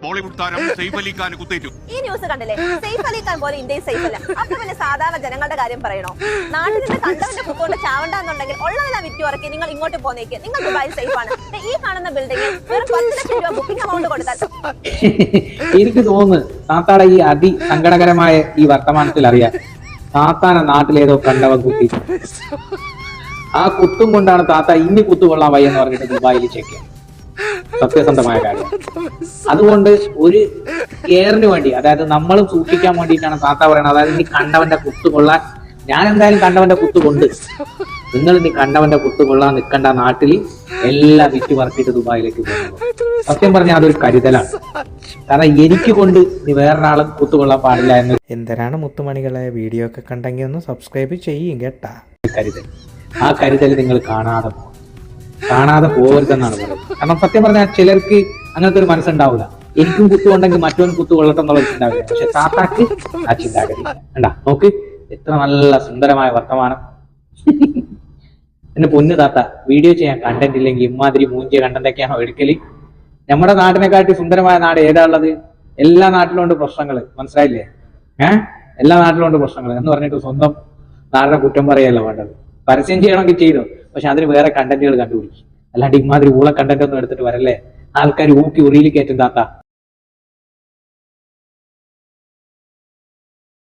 ബോളിവുഡ് താരം സെയ്ഫ് അലി ഖാൻ കുത്തേറ്റു. ഈ ന്യൂസ് കണ്ടില്ലേ? സെയ്ഫ് അലി ഖാൻ പോലെ ഇന്ത്യയിൽ സേഫ് അല്ല. അപ്പൊ പിന്നെ സാധാരണ ജനങ്ങളുടെ കാര്യം പറയണോ? നാട്ടിൽ നിന്ന് കണ്ടവന്റെ കുത്തുകൊണ്ട് ചാവണ്ടെന്നുണ്ടെങ്കിൽ ഉള്ളതെല്ലാം വിറ്റ് ഉറക്കി നിങ്ങൾ ഇങ്ങോട്ട് പോന്നേക്ക്. നിങ്ങൾ ദുബായിൽ സേഫ് ആണ്. ഈ കാണുന്ന ബിൽഡിംഗിൽ വെറും 10 ലക്ഷം രൂപ ബുക്കിംഗ് എമൗണ്ട് കൊടുത്താൽ എനിക്ക് തോന്നുന്നു താത്താടെ ഈ അതിസങ്കടകരമായ ഈ വർത്തമാനത്തിൽ അറിയാം, താത്താനെ നാട്ടിലേതോ കണ്ടവൻ കുത്തി. ആ കുത്തും കൊണ്ടാണ് താത്ത ഇനി കുത്തുകൊള്ളാൻ വയ്യെന്ന് പറഞ്ഞിട്ട് ദുബായിൽ ചെക്ക്. സത്യസന്ധമായ കാര്യം. അതുകൊണ്ട് ഒരു കെയറിന് വേണ്ടി, അതായത് നമ്മളും സൂക്ഷിക്കാൻ വേണ്ടിയിട്ടാണ് താത്ത പറയുന്നത്. അതായത് ഇനി കണ്ടവന്റെ കുത്തു കൊള്ളാൻ, ഞാൻ എന്തായാലും കണ്ടവന്റെ കുത്തു കൊണ്ട്, നിങ്ങൾ ഇനി കണ്ടവന്റെ കുത്തു കൊള്ളാൻ നിൽക്കേണ്ട, നാട്ടിൽ എല്ലാം വിറ്റ് പറക്കിയിട്ട് ദുബായിലേക്ക് പോകുന്നത്. സത്യം പറഞ്ഞാൽ അതൊരു കരുതലാണ്. കാരണം എനിക്ക് കൊണ്ട് നീ വേറൊരാളും കുത്തുകൊള്ളാൻ പാടില്ല എന്ന്. എന്തിനാണ് മുത്തുമണികളെ വീഡിയോ ഒക്കെ കണ്ടെങ്കിൽ ഒന്ന് സബ്സ്ക്രൈബ് ചെയ്യും കേട്ടാ. കരുതൽ, ആ കരുതൽ നിങ്ങൾ കാണാതെ പോകരുതെന്നാണ് പറയുന്നത്. കാരണം സത്യം പറഞ്ഞാൽ ചിലർക്ക് അങ്ങനത്തെ ഒരു മനസ്സുണ്ടാവില്ല. എനിക്കും കുത്തുകൊണ്ടെങ്കിൽ മറ്റവൻ കുത്തു കൊള്ളട്ടെന്നുള്ള ചിന്താഗതി. പക്ഷെ താത്താക്ക് ആ ചിന്താഗതി ഉണ്ടാ. നോക്ക്, എത്ര നല്ല സുന്ദരമായ വർത്തമാനം. എന്റെ പൊന്നു താത്ത, വീഡിയോ ചെയ്യാൻ കണ്ടന്റ് ഇല്ലെങ്കിൽ ഇമാതിരി മൂഞ്ചിയ കണ്ടന്റൊക്കെയാണോ എടുക്കല്? നമ്മുടെ നാട്ടിനെക്കാട്ടി സുന്ദരമായ നാട് ഏതാ ഉള്ളത്? എല്ലാ നാട്ടിലും ഉണ്ട് പ്രശ്നങ്ങൾ, മനസ്സിലായില്ലേ? എല്ലാ നാട്ടിലും ഉണ്ട് പ്രശ്നങ്ങൾ എന്ന് പറഞ്ഞിട്ട് സ്വന്തം നാടിനെ കുറ്റം പറയല്ല വേണ്ടത്. പരസ്യം ചെയ്യണമെങ്കിൽ ചെയ്തോ, പക്ഷെ അതിന് വേറെ കണ്ടന്റുകൾ കണ്ടുപിടിക്കും. അല്ലാണ്ട് ഇമാതിരി ഊള കണ്ടന്റ് ഒന്നും എടുത്തിട്ട് വരല്ലേ. ആൾക്കാർ ഊക്കി ഉറിയിൽ കയറ്റും താത്ത.